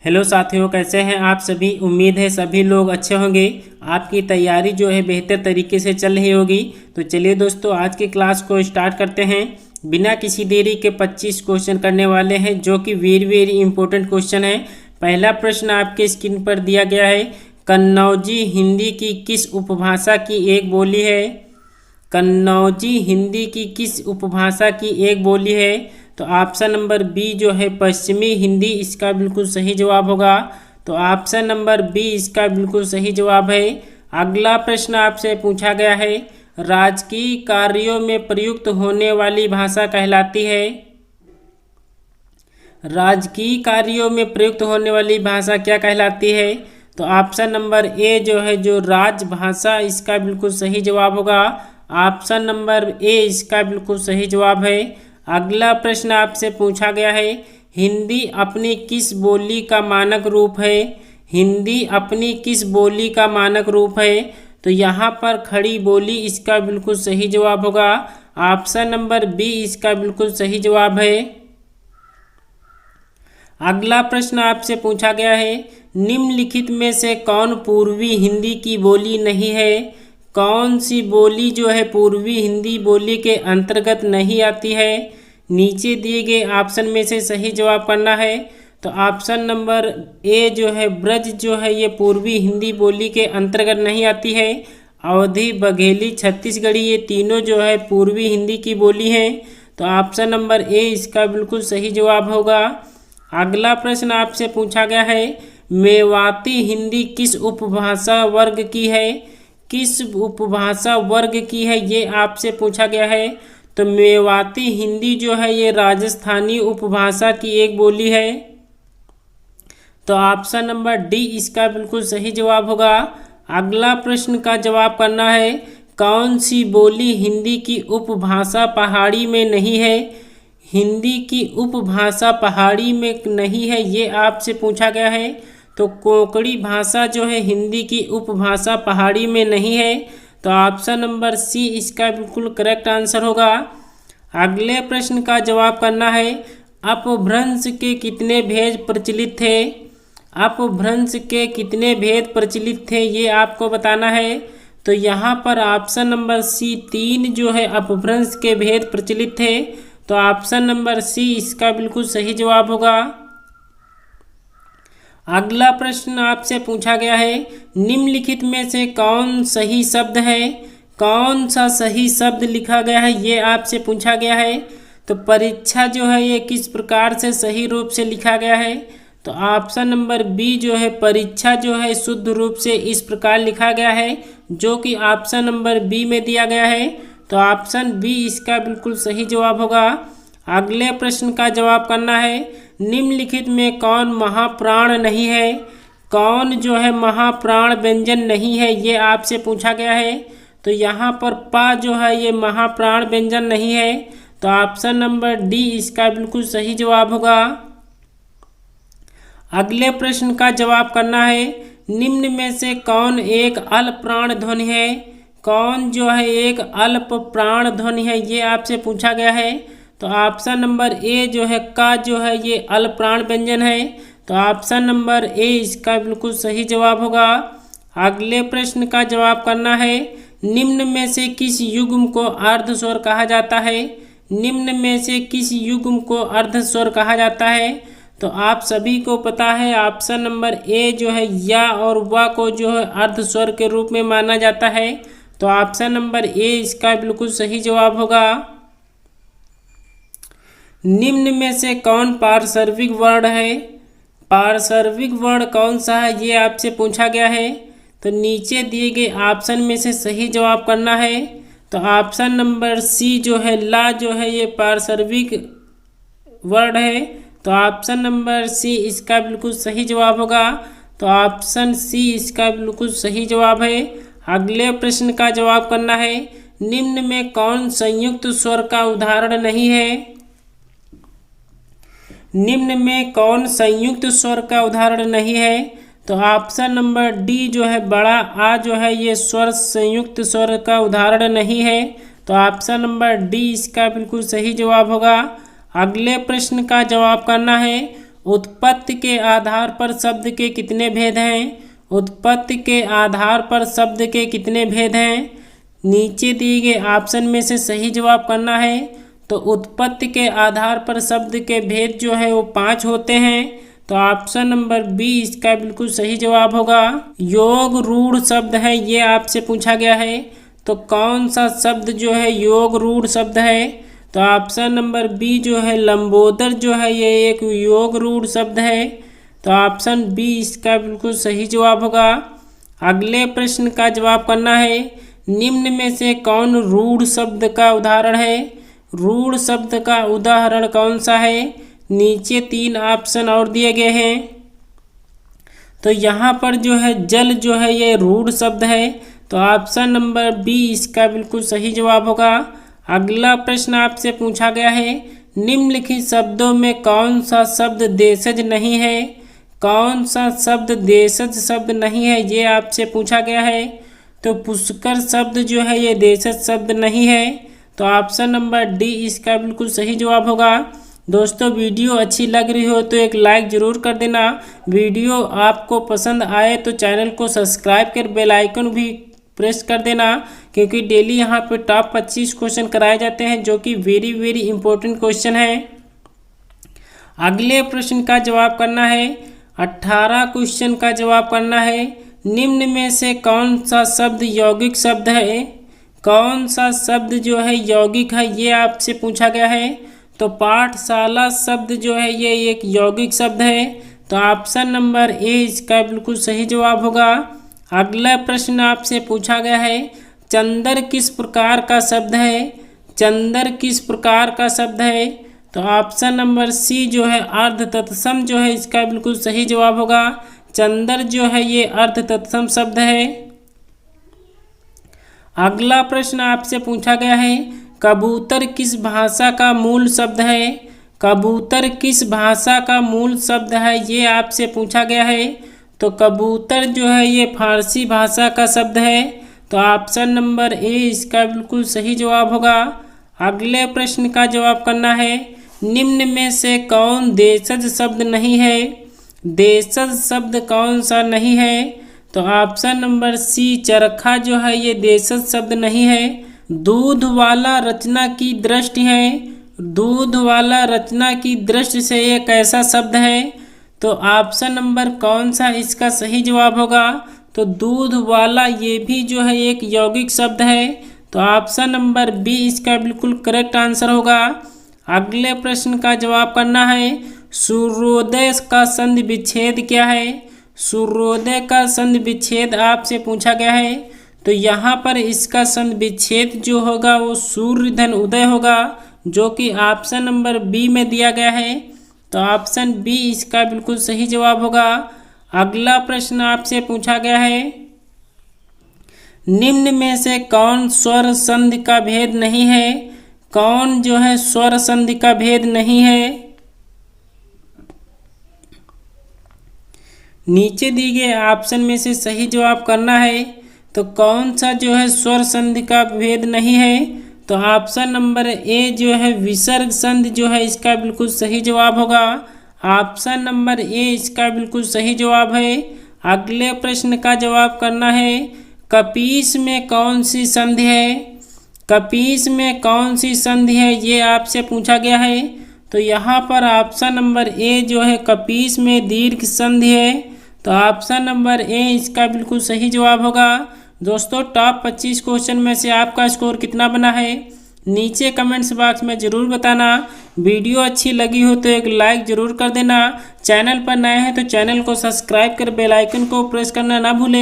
Hello साथियों, कैसे हैं आप सभी। उम्मीद है सभी लोग अच्छे होंगे। आपकी तैयारी जो है बेहतर तरीके से चल रही होगी। तो चलिए दोस्तों, आज की क्लास को स्टार्ट करते हैं। बिना किसी देरी के 25 क्वेश्चन करने वाले हैं, जो कि वेरी वेरी इंपॉर्टेंट क्वेश्चन है। पहला प्रश्न आपके स्क्रीन पर दिया गया है। कन्नौजी हिंदी की किस उपभाषा की एक बोली है। कन्नौजी हिंदी की किस उपभाषा की एक बोली है। तो ऑप्शन नंबर बी जो है पश्चिमी हिंदी इसका बिल्कुल सही जवाब होगा। तो ऑप्शन नंबर बी इसका बिल्कुल सही जवाब है। अगला प्रश्न आपसे पूछा गया है, राजकीय कार्यों में प्रयुक्त होने वाली भाषा कहलाती है। राजकीय कार्यों में प्रयुक्त होने वाली भाषा क्या कहलाती है। तो ऑप्शन नंबर ए जो है जो राजभाषा इसका बिल्कुल सही जवाब होगा। ऑप्शन नंबर ए इसका बिल्कुल सही जवाब है। अगला प्रश्न आपसे पूछा गया है, हिंदी अपनी किस बोली का मानक रूप है। हिंदी अपनी किस बोली का मानक रूप है। तो यहाँ पर खड़ी बोली इसका बिल्कुल सही जवाब होगा। ऑप्शन नंबर बी इसका बिल्कुल सही जवाब है। अगला प्रश्न आपसे पूछा गया है, निम्नलिखित में से कौन पूर्वी हिंदी की बोली नहीं है। कौन सी बोली जो है पूर्वी हिंदी बोली के अंतर्गत नहीं आती है। नीचे दिए गए ऑप्शन में से सही जवाब करना है। तो ऑप्शन नंबर ए जो है ब्रज जो है ये पूर्वी हिंदी बोली के अंतर्गत नहीं आती है। अवधी, बघेली, छत्तीसगढ़ी ये तीनों जो है पूर्वी हिंदी की बोली हैं। तो ऑप्शन नंबर ए इसका बिल्कुल सही जवाब होगा। अगला प्रश्न आपसे पूछा गया है, मेवाती हिंदी किस उपभाषा वर्ग की है। किस उपभाषा वर्ग की है ये आपसे पूछा गया है। तो मेवाती हिंदी जो है ये राजस्थानी उपभाषा की एक बोली है। तो ऑप्शन नंबर डी इसका बिल्कुल सही जवाब होगा। अगला प्रश्न का जवाब करना है, कौन सी बोली हिंदी की उपभाषा पहाड़ी में नहीं है। हिंदी की उपभाषा पहाड़ी में नहीं है ये आपसे पूछा गया है। तो कोंकणी भाषा जो है हिंदी की उपभाषा पहाड़ी में नहीं है। तो ऑप्शन नंबर सी इसका बिल्कुल करेक्ट आंसर होगा। अगले प्रश्न का जवाब करना है, अपभ्रंश के कितने भेद प्रचलित थे। अपभ्रंश के कितने भेद प्रचलित थे ये आपको बताना है। तो यहाँ पर ऑप्शन नंबर सी 3 जो है अपभ्रंश के भेद प्रचलित थे। तो ऑप्शन नंबर सी इसका बिल्कुल सही जवाब होगा। अगला प्रश्न आपसे पूछा गया है, निम्नलिखित में से कौन सही शब्द है। कौन सा सही शब्द लिखा गया है ये आपसे पूछा गया है। तो परीक्षा जो है ये किस प्रकार से सही रूप से लिखा गया है। तो ऑप्शन नंबर बी जो है परीक्षा जो है शुद्ध रूप से इस प्रकार लिखा गया है, जो कि ऑप्शन नंबर बी में दिया गया है। तो ऑप्शन बी इसका बिल्कुल सही जवाब होगा। अगले प्रश्न का जवाब करना है, निम्नलिखित में कौन महाप्राण नहीं है। कौन जो है महाप्राण व्यंजन नहीं है ये आपसे पूछा गया है। तो यहाँ पर पा जो है ये महाप्राण व्यंजन नहीं है। तो ऑप्शन नंबर डी इसका बिल्कुल सही जवाब होगा। अगले प्रश्न का जवाब करना है, निम्न में से कौन एक अल्प प्राण ध्वनि है। कौन जो है एक अल्प प्राण ध्वनि है ये आपसे पूछा गया है। तो ऑप्शन नंबर ए जो है का जो है ये अल्प प्राण व्यंजन है। तो ऑप्शन नंबर ए इसका बिल्कुल सही जवाब होगा। अगले प्रश्न का जवाब करना है, निम्न में से किस युग्म को अर्ध स्वर कहा जाता है। निम्न में से किस युग्म को अर्ध स्वर कहा जाता है। तो आप सभी को पता है ऑप्शन नंबर ए जो है या और वा को जो है अर्ध स्वर के रूप में माना जाता है। तो ऑप्शन नंबर ए इसका बिल्कुल सही जवाब होगा। निम्न में से कौन पार्श्विक वर्ण है। पार्श्विक वर्ण कौन सा है ये आपसे पूछा गया है। तो नीचे दिए गए ऑप्शन में से सही जवाब करना है। तो ऑप्शन नंबर सी जो है ला जो है ये पार्श्विक वर्ण है। तो ऑप्शन नंबर सी इसका बिल्कुल सही जवाब होगा। तो ऑप्शन सी इसका बिल्कुल सही जवाब है। अगले प्रश्न का जवाब करना है, निम्न में कौन संयुक्त स्वर का उदाहरण नहीं है। निम्न में कौन संयुक्त स्वर का उदाहरण नहीं है। तो ऑप्शन नंबर डी जो है बड़ा आ जो है ये स्वर संयुक्त स्वर का उदाहरण नहीं है। तो ऑप्शन नंबर डी इसका बिल्कुल सही जवाब होगा। अगले प्रश्न का जवाब करना है, उत्पत्ति के आधार पर शब्द के कितने भेद हैं? उत्पत्ति के आधार पर शब्द के कितने भेद हैं? नीचे दिए गए ऑप्शन में से सही जवाब करना है। तो उत्पत्ति के आधार पर शब्द के भेद जो है वो 5 होते हैं। तो ऑप्शन नंबर बी इसका बिल्कुल सही जवाब होगा। योग रूढ़ शब्द है, ये आपसे पूछा गया है। तो कौन सा शब्द जो है योग रूढ़ शब्द है? तो ऑप्शन नंबर बी जो है लंबोदर जो है ये एक योग रूढ़ शब्द है। तो ऑप्शन बी इसका बिल्कुल सही जवाब होगा। अगले प्रश्न का जवाब करना है। निम्न में से कौन रूढ़ शब्द का उदाहरण है? रूढ़ शब्द का उदाहरण कौन सा है? नीचे 3 ऑप्शन और दिए गए हैं। तो यहाँ पर जो है जल जो है ये रूढ़ शब्द है। तो ऑप्शन नंबर बी इसका बिल्कुल सही जवाब होगा। अगला प्रश्न आपसे पूछा गया है। निम्नलिखित शब्दों में कौन सा शब्द देशज नहीं है? कौन सा शब्द देशज शब्द नहीं है, ये आपसे पूछा गया है। तो पुष्कर शब्द जो है ये देशज शब्द नहीं है। तो ऑप्शन नंबर डी इसका बिल्कुल सही जवाब होगा। दोस्तों वीडियो अच्छी लग रही हो तो एक लाइक ज़रूर कर देना। वीडियो आपको पसंद आए तो चैनल को सब्सक्राइब कर बेल आइकन भी प्रेस कर देना, क्योंकि डेली यहाँ पे टॉप 25 क्वेश्चन कराए जाते हैं जो कि वेरी वेरी इंपॉर्टेंट क्वेश्चन है। अगले प्रश्न का जवाब करना है। 18 क्वेश्चन का जवाब करना है। निम्न में से कौन सा शब्द यौगिक शब्द है? कौन सा शब्द जो है यौगिक है, ये आपसे पूछा गया है। तो पाठशाला शब्द जो है ये एक यौगिक शब्द है। तो ऑप्शन नंबर ए इसका बिल्कुल सही जवाब होगा। अगला प्रश्न आपसे पूछा गया है। चंदर किस प्रकार का शब्द है? चंदर किस प्रकार का शब्द है? तो ऑप्शन नंबर सी जो है अर्ध तत्सम जो है इसका बिल्कुल सही जवाब होगा। चंदर जो है ये अर्ध तत्सम शब्द है। अगला प्रश्न आपसे पूछा गया है। कबूतर किस भाषा का मूल शब्द है? कबूतर किस भाषा का मूल शब्द है, ये आपसे पूछा गया है। तो कबूतर जो है ये फारसी भाषा का शब्द है। तो ऑप्शन नंबर ए इसका बिल्कुल सही जवाब होगा। अगले प्रश्न का जवाब करना है। निम्न में से कौन देशज शब्द नहीं है? देशज शब्द कौन सा नहीं है? तो ऑप्शन नंबर सी चरखा जो है ये देशज शब्द नहीं है। दूध वाला रचना की दृष्टि है। दूध वाला रचना की दृष्टि से ये कैसा शब्द है? तो ऑप्शन नंबर कौन सा इसका सही जवाब होगा? तो दूध वाला ये भी जो है एक यौगिक शब्द है। तो ऑप्शन नंबर बी इसका बिल्कुल करेक्ट आंसर होगा। अगले प्रश्न का जवाब करना है। सूर्योदय का संधि विच्छेद क्या है? सूर्योदय का संधि विच्छेद आपसे पूछा गया है। तो यहाँ पर इसका संधि विच्छेद जो होगा वो सूर्य धन उदय होगा, जो कि ऑप्शन नंबर बी में दिया गया है। तो ऑप्शन बी इसका बिल्कुल सही जवाब होगा। अगला प्रश्न आपसे पूछा गया है। निम्न में से कौन स्वर संधि का भेद नहीं है? कौन जो है स्वर संधि का भेद नहीं है? नीचे दिए गए ऑप्शन में से सही जवाब करना है। तो कौन सा जो है स्वर संधि का भेद नहीं है? तो ऑप्शन नंबर ए जो है विसर्ग संधि जो है इसका बिल्कुल सही जवाब होगा। ऑप्शन नंबर ए इसका बिल्कुल सही जवाब है। अगले प्रश्न का जवाब करना है। कपीस में कौन सी संधि है? कपीस में कौन सी संधि है, ये आपसे पूछा गया है। तो यहाँ पर ऑप्शन नंबर ए जो है कपीस में दीर्घ संधि है। तो ऑप्शन नंबर ए इसका बिल्कुल सही जवाब होगा। दोस्तों टॉप 25 क्वेश्चन में से आपका स्कोर कितना बना है नीचे कमेंट्स बॉक्स में ज़रूर बताना। वीडियो अच्छी लगी हो तो एक लाइक ज़रूर कर देना। चैनल पर नए हैं तो चैनल को सब्सक्राइब कर बेल आइकन को प्रेस करना ना भूलें।